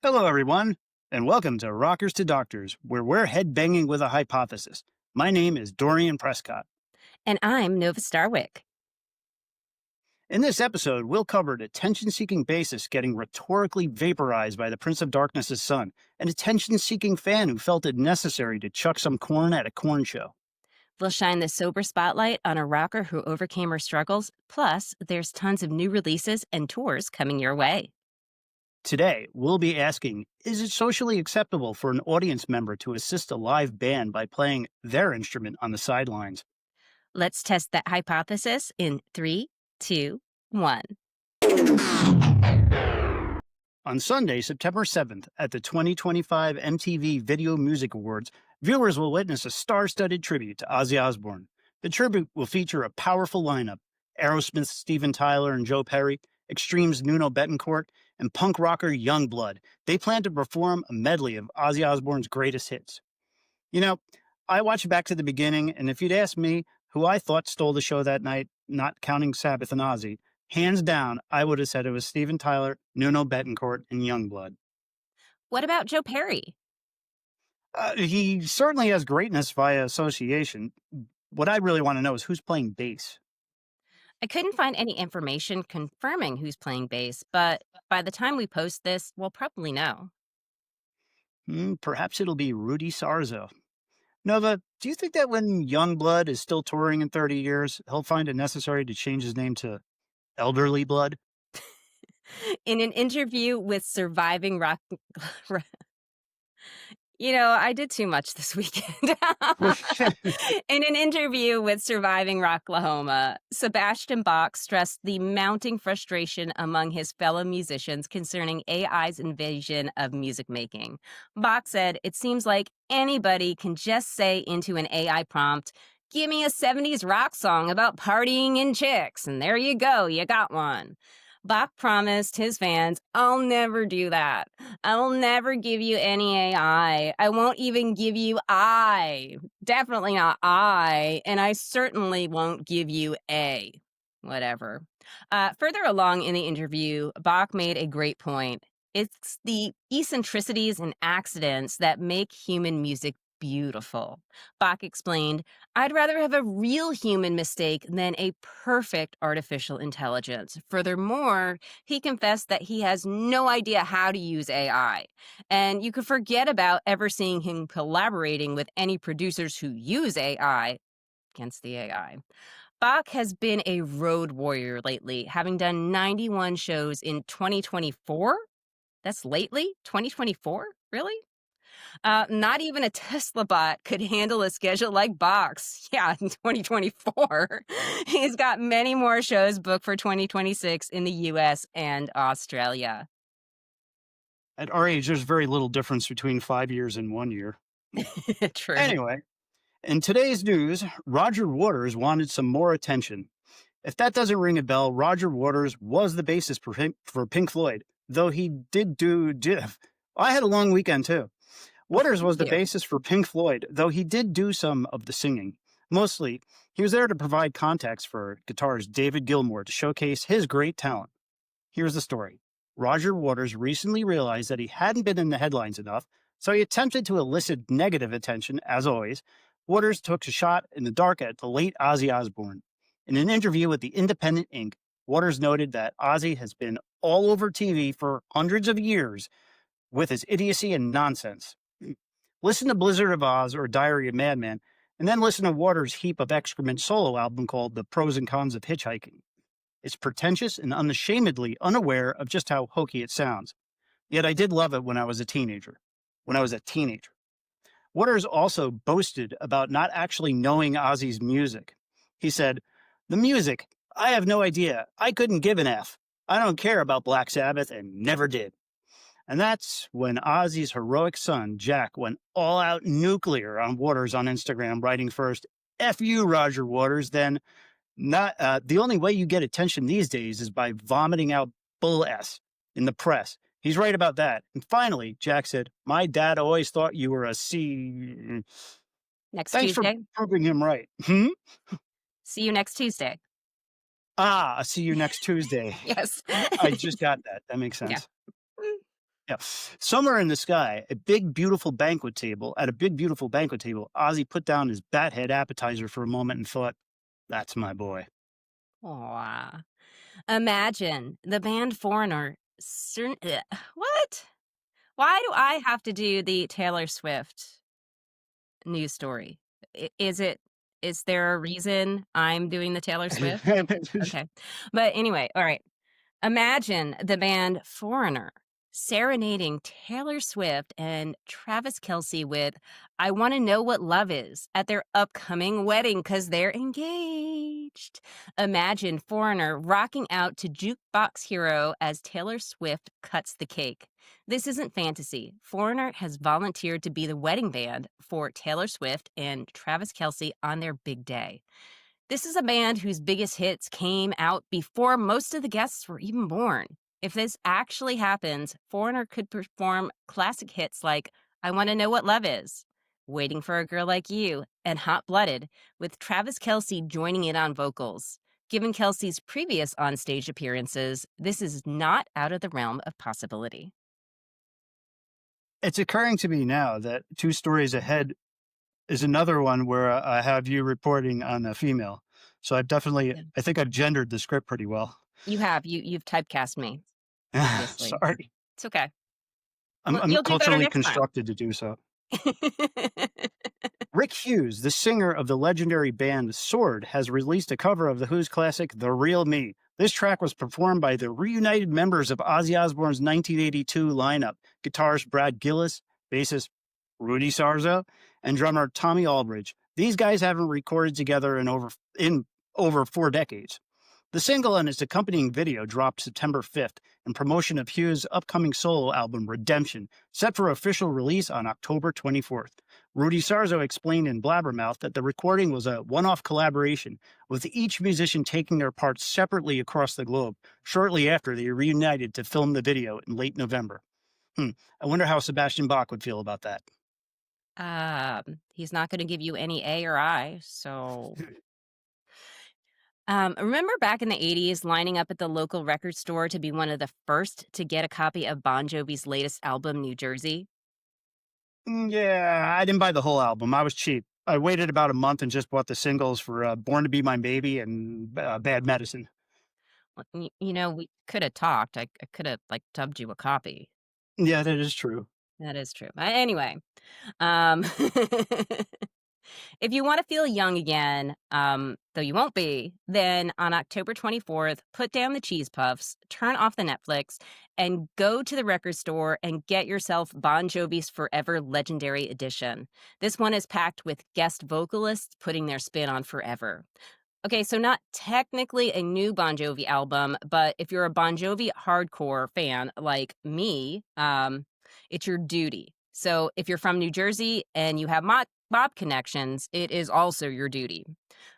Hello, everyone, and welcome to Rockers to Doctors, where we're headbanging with a hypothesis. My name is Dorian Prescott. And I'm Nova Starwick. In this episode, we'll cover an attention-seeking bassist getting rhetorically vaporized by the Prince of Darkness's son, an attention-seeking fan who felt it necessary to chuck some corn at a corn show. We'll shine the sober spotlight on a rocker who overcame her struggles. Plus, there's tons of new releases and tours coming your way. Today, we'll be asking, is it socially acceptable for an audience member to assist a live band by playing their instrument on the sidelines? Let's test that hypothesis in 3, 2, 1. On Sunday, September 7th, at the 2025 MTV Video Music Awards, viewers will witness a star-studded tribute to Ozzy Osbourne. The tribute will feature a powerful lineup: Aerosmith's Steven Tyler and Joe Perry, Extreme's Nuno Bettencourt, and punk rocker YUNGBLUD. They plan to perform a medley of Ozzy Osbourne's greatest hits. You know, I watched back to the beginning, and if you'd asked me who I thought stole the show that night, not counting Sabbath and Ozzy, hands down, I would have said it was Steven Tyler, Nuno Bettencourt, and YUNGBLUD. What about Joe Perry? He certainly has greatness via association. What I really want to know is who's playing bass. I couldn't find any information confirming who's playing bass, but by the time we post this, we'll probably know. Perhaps it'll be Rudy Sarzo. Nova, do you think that when YUNGBLUD is still touring in 30 years, he'll find it necessary to change his name to Elderly Blood? In an interview with Surviving Rock... I did too much this weekend. In an interview with Surviving Rocklahoma, Sebastian Bach stressed the mounting frustration among his fellow musicians concerning AI's invasion of music making. Bach said, "It seems like anybody can just say into an AI prompt, 'Give me a 70s rock song about partying and chicks,' and there you go, you got one." Bach promised his fans, "I'll never do that. I will never give you any AI. I won't even give you I. Definitely not I. And I certainly won't give you a." Whatever. Further along in the interview, Bach made a great point. It's the eccentricities and accidents that make human music beautiful. Bach explained, "I'd rather have a real human mistake than a perfect artificial intelligence." Furthermore, he confessed that he has no idea how to use AI. And you could forget about ever seeing him collaborating with any producers who use AI against the AI. Bach has been a road warrior lately, having done 91 shows in 2024. That's lately? 2024? Really? Not even a Tesla bot could handle a schedule like Bach's. Yeah, in 2024. He's got many more shows booked for 2026 in the US and Australia. At our age, there's very little difference between 5 years and 1 year. True. Anyway, in today's news, Roger Waters wanted some more attention. If that doesn't ring a bell, Roger Waters was the bassist for Pink Floyd, though he did do... I had a long weekend, too. Waters was the bassist for Pink Floyd, though he did do some of the singing. Mostly, he was there to provide context for guitarist David Gilmour to showcase his great talent. Here's the story. Roger Waters recently realized that he hadn't been in the headlines enough, so he attempted to elicit negative attention, as always. Waters took a shot in the dark at the late Ozzy Osbourne. In an interview with the Independent Inc., Waters noted that Ozzy has been all over TV for hundreds of years with his idiocy and nonsense. Listen to Blizzard of Oz or Diary of Madman, and then listen to Waters' heap of excrement solo album called The Pros and Cons of Hitchhiking. It's pretentious and unashamedly unaware of just how hokey it sounds. Yet I did love it when I was a teenager. Waters also boasted about not actually knowing Ozzy's music. He said, "The music, I have no idea. I couldn't give an F. I don't care about Black Sabbath and never did." And that's when Ozzy's heroic son, Jack, went all out nuclear on Waters on Instagram, writing first, "F you, Roger Waters," then, "The only way you get attention these days is by vomiting out bull S in the press. He's right about that." And finally, Jack said, "My dad always thought you were a C." Next Thanks Tuesday. for proving him right. See you next Tuesday. I'll see you next Tuesday. Yes. I just got that. That makes sense. Yeah. Yeah. Somewhere in the sky, a big, beautiful banquet table, at a big, beautiful banquet table, Ozzy put down his bat head appetizer for a moment and thought, that's my boy. Aw. Imagine the band Foreigner. What? Why do I have to do the Taylor Swift news story? Is there a reason I'm doing the Taylor Swift? Okay. But anyway, all right. Imagine the band Foreigner serenading Taylor Swift and Travis Kelce with I Want to Know What Love Is at their upcoming wedding because they're engaged. Imagine Foreigner rocking out to Jukebox Hero as Taylor Swift cuts the cake. This isn't fantasy. Foreigner has volunteered to be the wedding band for Taylor Swift and Travis Kelce on their big day. This is a band whose biggest hits came out before most of the guests were even born. If this actually happens, Foreigner could perform classic hits like I Want to Know What Love Is, Waiting for a Girl Like You, and Hot Blooded, with Travis Kelce joining in on vocals. Given Kelce's previous onstage appearances, this is not out of the realm of possibility. It's occurring to me now that two stories ahead is another one where I have you reporting on a female. So Yeah. I think I've gendered the script pretty well. You have. You've typecast me, obviously. Sorry. It's okay. Well, I'm you'll do better culturally next time. constructed to do so. Rick Hughes, the singer of the legendary band Sword, has released a cover of The Who's classic The Real Me. This track was performed by the reunited members of Ozzy Osbourne's 1982 lineup, guitarist Brad Gillis, bassist Rudy Sarzo, and drummer Tommy Aldridge. These guys haven't recorded together in over 4 decades. The single and its accompanying video dropped September 5th in promotion of Hughes' upcoming solo album Redemption, set for official release on October 24th. Rudy Sarzo explained in Blabbermouth that the recording was a one-off collaboration, with each musician taking their parts separately across the globe, shortly after they reunited to film the video in late November. I wonder how Sebastian Bach would feel about that. He's not going to give you any A or I, so remember back in the 80s lining up at the local record store to be one of the first to get a copy of Bon Jovi's latest album, New Jersey? Yeah, I didn't buy the whole album. I was cheap. I waited about a month and just bought the singles for Born to Be My Baby and Bad Medicine. Well, we could have talked. I could have like dubbed you a copy. Yeah, that is true. That is true. Anyway, um, if you want to feel young again, though you won't be, then on October 24th, put down the cheese puffs, turn off the Netflix, and go to the record store and get yourself Bon Jovi's Forever Legendary Edition. This one is packed with guest vocalists putting their spin on Forever. Okay, so not technically a new Bon Jovi album, but if you're a Bon Jovi hardcore fan like me, it's your duty. So if you're from New Jersey and you have mob connections, it is also your duty.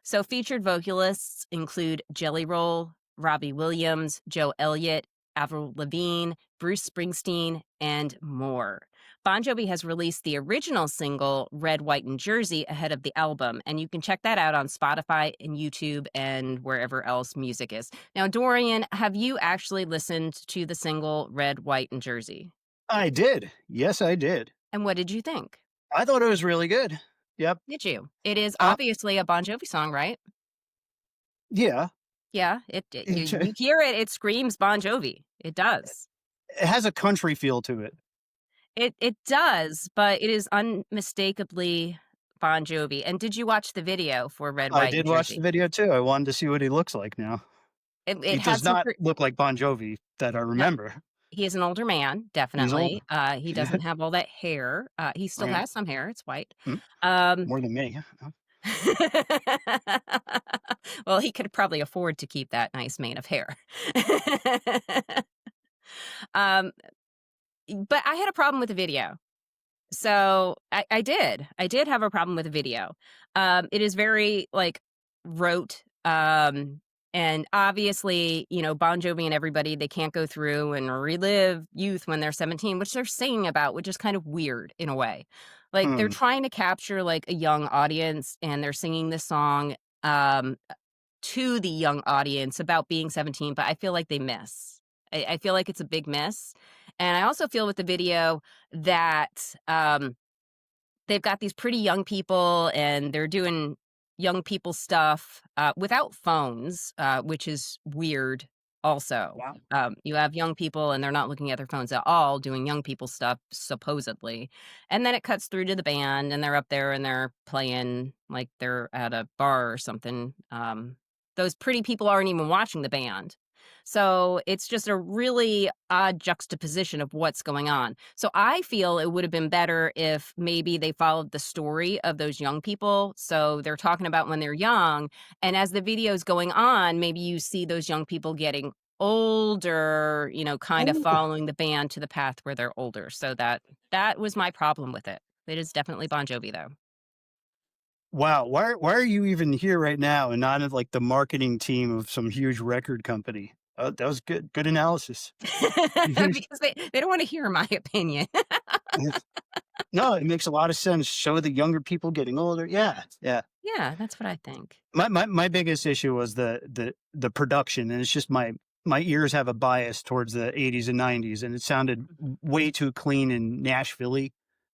So featured vocalists include Jelly Roll, Robbie Williams, Joe Elliott, Avril Lavigne, Bruce Springsteen, and more. Bon Jovi has released the original single, Red, White, and Jersey, ahead of the album, and you can check that out on Spotify and YouTube and wherever else music is. Now, Dorian, have you actually listened to the single, Red, White, and Jersey? I did. Yes, I did. And what did you think? I thought it was really good. Yep. Did you? It is Uh, obviously a Bon Jovi song, right? yeah. Yeah, you hear it, it screams Bon Jovi. It does. It has a country feel to it. It does, but it is unmistakably Bon Jovi. And did you watch the video for Red, I White, did and watch Jersey? the video too. I wanted to see what he looks like now. It He had does some not look like Bon Jovi that I no, remember. he is an older man, He's old. definitely. He doesn't have all that hair. He still Right. has some hair, it's white. Hmm, Um More than me. Well, he could probably afford to keep that nice mane of hair. Um, but I had a problem with the video. So I did. I did have a problem with the video. It is very like rote. And obviously, Bon Jovi and everybody, they can't go through and relive youth when they're 17, which they're singing about, which is kind of weird in a way. Like they're Hmm. trying to capture like a young audience and they're singing this song to the young audience about being 17, but I feel like they miss. I feel like it's a big miss. And I also feel with the video that they've got these pretty young people and they're doing young people stuff without phones, which is weird also. Wow. You have young people and they're not looking at their phones at all doing young people stuff, supposedly. And then it cuts through to the band and they're up there and they're playing like they're at a bar or something. Those pretty people aren't even watching the band. So it's just a really odd juxtaposition of what's going on. So I feel it would have been better if maybe they followed the story of those young people. So they're talking about when they're young. And as the video's going on, maybe you see those young people getting older, kind of Oh, following the band to the path where they're older. So that was my problem with it. It is definitely Bon Jovi, though. wow. Why are you even here right now and not in like the marketing team of some huge record company? That was good analysis. Because they don't want to hear my opinion. No, it makes a lot of sense. Show the younger people getting older. Yeah, yeah. Yeah, that's what I think. My biggest issue was the production, and it's just my ears have a bias towards the 80s and 90s, and it sounded way too clean and Nashville-y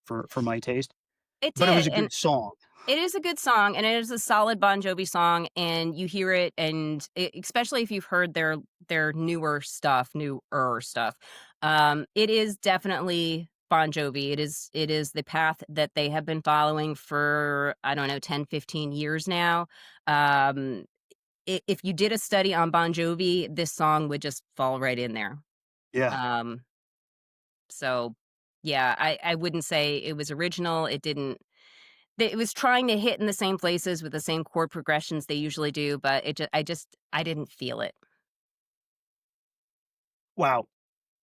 for my taste. It But it was did, a and good song. it is a good song, and it is a solid Bon Jovi song, and you hear it, and especially if you've heard their newer stuff. It is definitely Bon Jovi. It is the path that they have been following for, I don't know, 10, 15 years now. Um, if you did a study on Bon Jovi, this song would just fall right in there. Yeah. Um, so yeah, I wouldn't say it was original. It was trying to hit in the same places with the same chord progressions they usually do, but I didn't feel it. Wow.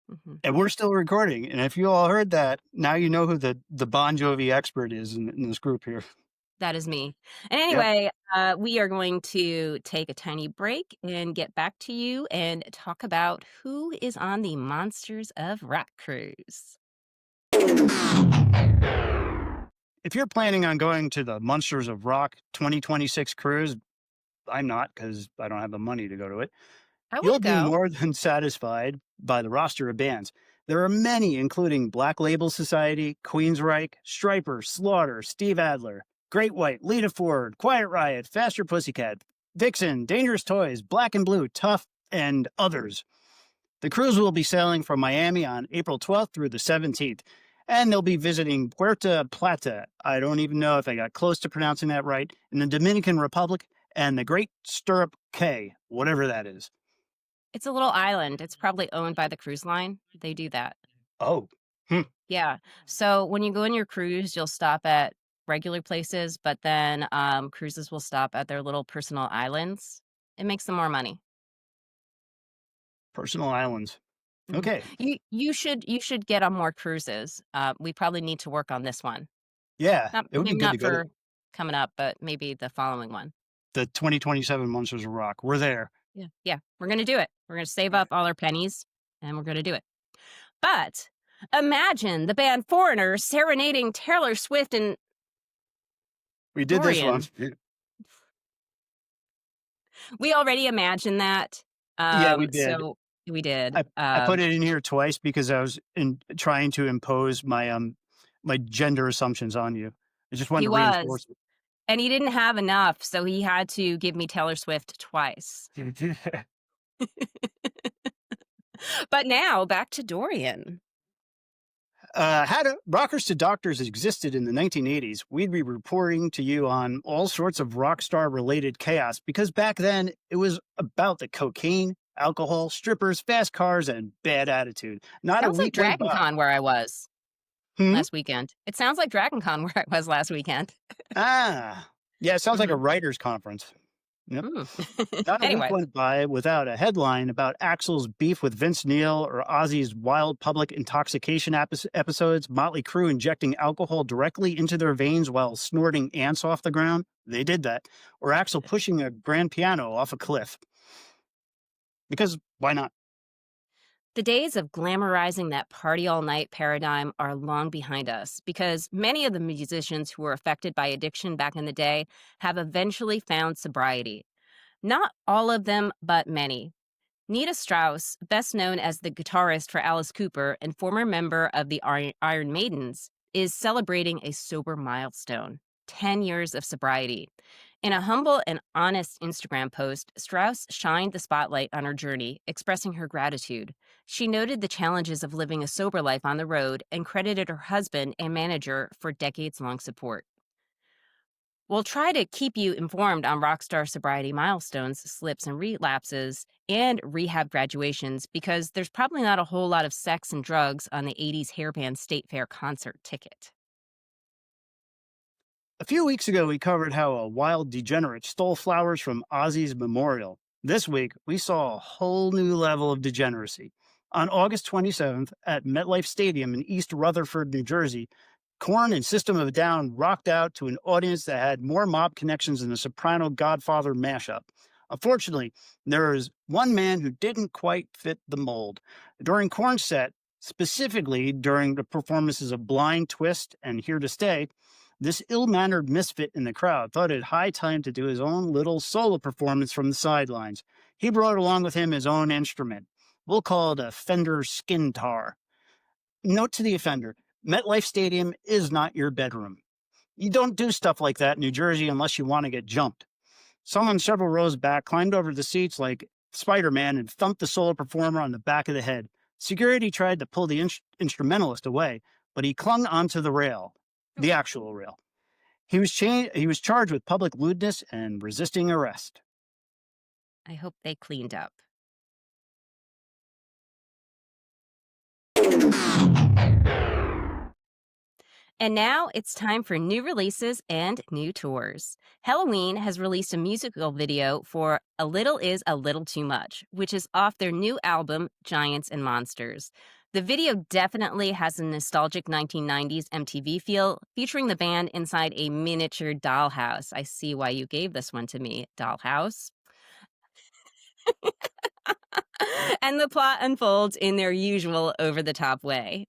Mhm. And we're still recording, and if you all heard that, now you know who the Bon Jovi expert is in this group here. That is me. And Yep. anyway, we are going to take a tiny break and get back to you and talk about who is on the Monsters of Rock cruise. If you're planning on going to the Monsters of Rock 2026 cruise, I'm not because I don't have the money to go to it. I You'll wanna be go. more than satisfied by the roster of bands. There are many, including Black Label Society, Queensryche, Stryper, Slaughter, Steve Adler, Great White, Lita Ford, Quiet Riot, Faster Pussycat, Vixen, Dangerous Toys, Black and Blue, Tough, and others. The cruise will be sailing from Miami on April 12th through the 17th, and they'll be visiting Puerto Plata. I don't even know if I got close to pronouncing that right, in the Dominican Republic, and the Great Stirrup Cay, whatever that is. It's a little island. It's probably owned by the cruise line. They do that. Oh, hmm. Yeah. So when you go on your cruise, you'll stop at regular places, but then cruises will stop at their little personal islands. It makes them more money. Personal islands. Mhm. Okay. You should get on more cruises. We probably need to work on this one. Yeah, Not it would be maybe good to not go to for coming up, but maybe the following one. the 2027 Monsters of Rock. We're there. Yeah. Yeah. We're gonna do it. We're gonna save up all our pennies and we're gonna do it. But imagine the band Foreigner serenading Taylor Swift and We did this Dorian. once. We already imagined that. Yeah, we did. So we did. I put it in here twice because I was trying to impose my gender assumptions on you. I just wanted He to was. reinforce And he didn't have enough, so he had to give me Taylor Swift twice. it. But now back to Dorian. Had rockers to doctors existed in the 1980s, we'd be reporting to you on all sorts of rock star related chaos because back then it was about the cocaine, alcohol, strippers, fast cars, and bad attitude. Not a Sounds like week went Dragon by. Con where I was Hmm? last weekend. It sounds like Dragon Con where I was last weekend. Ah, yeah, it sounds like a Mhm. writers' conference. Yep. Mm. Not a week Anyway, went by without a headline about Axl's beef with Vince Neil or Ozzy's wild public intoxication episodes, Motley Crue injecting alcohol directly into their veins while snorting ants off the ground. They did that. Or Axl pushing a grand piano off a cliff. Because why not? the days of glamorizing that party all night paradigm are long behind us because many of the musicians who were affected by addiction back in the day have eventually found sobriety. Not all of them, but many. Nita Strauss, best known as the guitarist for Alice Cooper and former member of the Iron Maidens, is celebrating a sober milestone: 10 years of sobriety. In a humble and honest Instagram post, Strauss shined the spotlight on her journey, expressing her gratitude. She noted the challenges of living a sober life on the road and credited her husband and manager for decades long support. We'll try to keep you informed on rockstar sobriety milestones, slips and relapses, and rehab graduations because there's probably not a whole lot of sex and drugs on the 80s hairband state fair concert ticket. A few weeks ago, we covered how a wild degenerate stole flowers from Ozzy's memorial. This week, we saw a whole new level of degeneracy. On August 27th, at MetLife Stadium in East Rutherford, New Jersey, Korn and System of a Down rocked out to an audience that had more mob connections than a Soprano Godfather mashup. Unfortunately, there is one man who didn't quite fit the mold. During Korn's set, specifically during the performances of Blind, Twist, and Here to Stay, this ill-mannered misfit in the crowd thought it high time to do his own little solo performance from the sidelines. He brought along with him his own instrument. We'll call it a Fender skintar. Note to the offender: MetLife Stadium is not your bedroom. You don't do stuff like that in New Jersey unless you want to get jumped. Someone several rows back climbed over the seats like Spider-Man and thumped the solo performer on the back of the head. Security tried to pull the instrumentalist away, but he clung onto the rail, the actual rail. He was charged with public lewdness and resisting arrest. I hope they cleaned up. And now it's time for new releases and new tours. Helloween has released a musical video for A Little Is a Little Too Much, which is off their new album, Giants and Monsters. The video definitely has a nostalgic 1990s MTV feel, featuring the band inside a miniature dollhouse. I see why you gave this one to me, dollhouse. And the plot unfolds in their usual over-the-top way.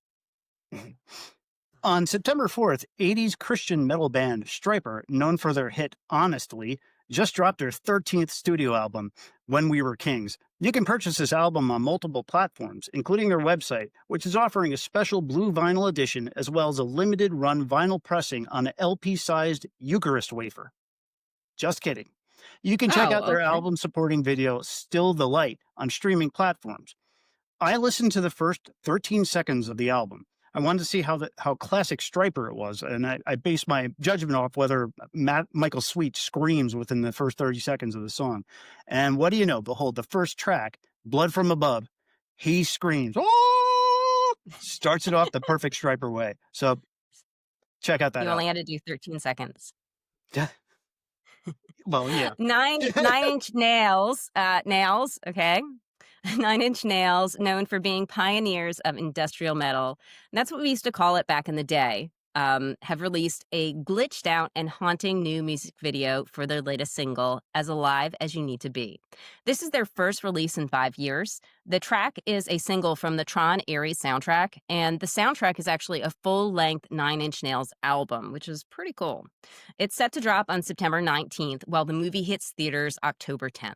On September 4th, 80s Christian metal band Stryper, known for their hit Honestly, just dropped their 13th studio album, When We Were Kings. You can purchase this album on multiple platforms, including their website, which is offering a special blue vinyl edition as well as a limited run vinyl pressing on an LP-sized Eucharist wafer. Just kidding. You can check out their album supporting video, Still the Light, on streaming platforms. I listened to the first 13 seconds of the album. I wanted to see how classic Stryper it was, and I based my judgment off whether Michael Sweet screams within the first 30 seconds of the song. And what do you know? Behold, the first track, Blood from Above, he screams, "Oh!" Starts it off the perfect Stryper way. So check out that You out. only had to do 13 seconds. Well, yeah. Nine Inch Nails, okay? 9 Inch Nails, known for being pioneers of industrial metal. And that's what we used to call it back in the day. Have released a glitched out and haunting new music video for their latest single, As Alive as You Need to Be. This is their first release in 5 years. The track is a single from the Tron Ares soundtrack, and the soundtrack is actually a full-length 9 Inch Nails album, which is pretty cool. It's set to drop on September 19th, while the movie hits theaters October 10th.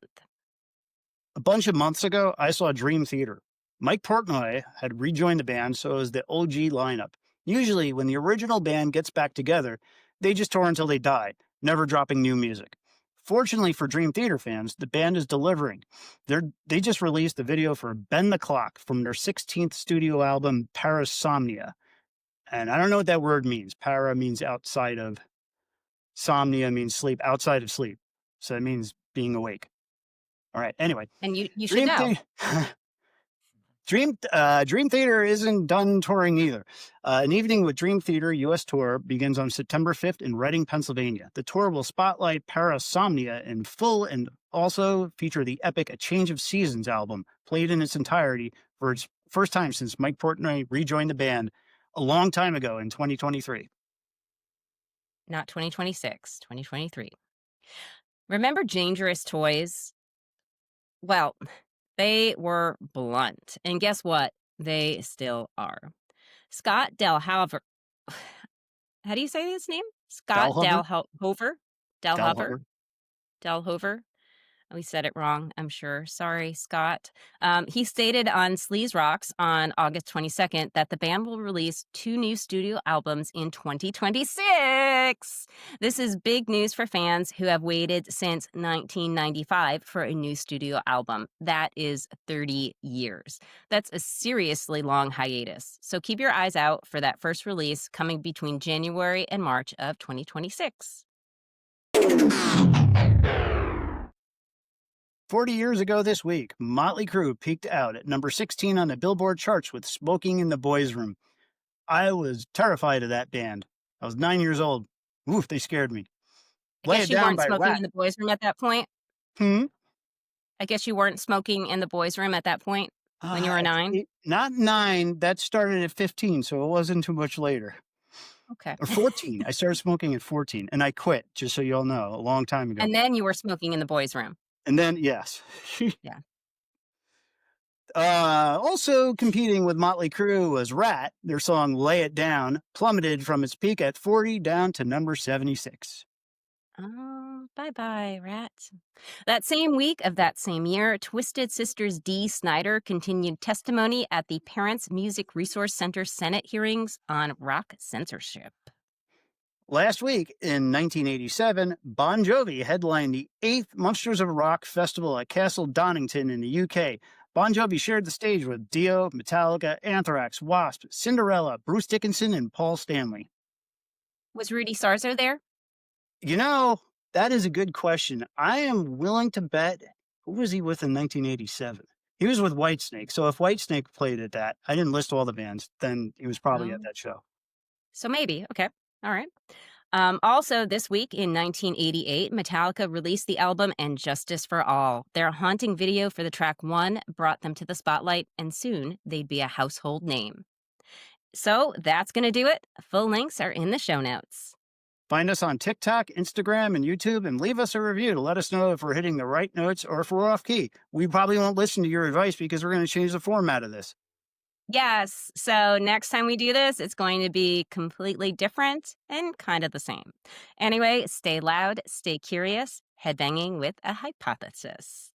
A bunch of months ago, I saw Dream Theater. Mike Portnoy had rejoined the band, so is the OG lineup. Usually, when the original band gets back together, they just tour until they die, never dropping new music. Fortunately for Dream Theater fans, the band is delivering. They just released the video for Bend the Clock from their 16th studio album, Parasomnia. And I don't know what that word means. Para means outside of. Somnia means sleep, outside of sleep. So it means being awake. All right, anyway. And you should know. Dream Theater isn't done touring either. An Evening with Dream Theater U.S. tour begins on September 5th in Reading, Pennsylvania. The tour will spotlight Parasomnia in full and also feature the epic A Change of Seasons album, played in its entirety for its first time since Mike Portnoy rejoined the band a long time ago in 2023. Not 2026, 2023. Remember Dangerous Toys? Well, they were blunt. And guess what? They still are. Scott Delhover. How do you say his name? Scott Delhover. Delhover. We said it wrong, I'm sure. Sorry, Scott. He stated on Sleaze Rocks on August 22nd that the band will release 2 new studio albums in 2026. This is big news for fans who have waited since 1995 for a new studio album. That is 30 years. That's a seriously long hiatus. So keep your eyes out for that first release coming between January and March of 2026. 40 years ago this week, Motley Crue peaked out at number 16 on the Billboard charts with Smoking in the Boys' Room. I was terrified of that band. I was 9 years old. Oof, they scared me. I Lay guess It you Down weren't by smoking Rat. in the boys' room at that point? Hmm? I guess you weren't smoking in the boys' room at that point when you were 9? Not 9. That started at 15, so it wasn't too much later. Okay. Or 14. I started smoking at 14, and I quit, just so you all know, a long time ago. And then you were smoking in the boys' room. And then, yes. Yeah. Also competing with Motley Crue was Rat. Their song Lay It Down plummeted from its peak at 40 down to number 76. Oh, bye-bye, Rat. That same week of that same year, Twisted Sister's Dee Snider continued testimony at the Parents Music Resource Center Senate hearings on rock censorship. Last week, in 1987, Bon Jovi headlined the 8th Monsters of Rock Festival at Castle Donington in the UK. Bon Jovi shared the stage with Dio, Metallica, Anthrax, Wasp, Cinderella, Bruce Dickinson, and Paul Stanley. Was Rudy Sarzo there? You know, that is a good question. I am willing to bet, who was he with in 1987? He was with Whitesnake. So if Whitesnake played at that, I didn't list all the bands, then he was probably at that show. So maybe. Okay. All right. Also, this week in 1988, Metallica released the album And Justice for All. Their haunting video for the track One brought them to the spotlight, and soon they'd be a household name. So that's going to do it. Full links are in the show notes. Find us on TikTok, Instagram, and YouTube, and leave us a review to let us know if we're hitting the right notes or if we're off key. We probably won't listen to your advice because we're going to change the format of this. Yes. So next time we do this, it's going to be completely different and kind of the same. Anyway, stay loud, stay curious, headbanging with a hypothesis.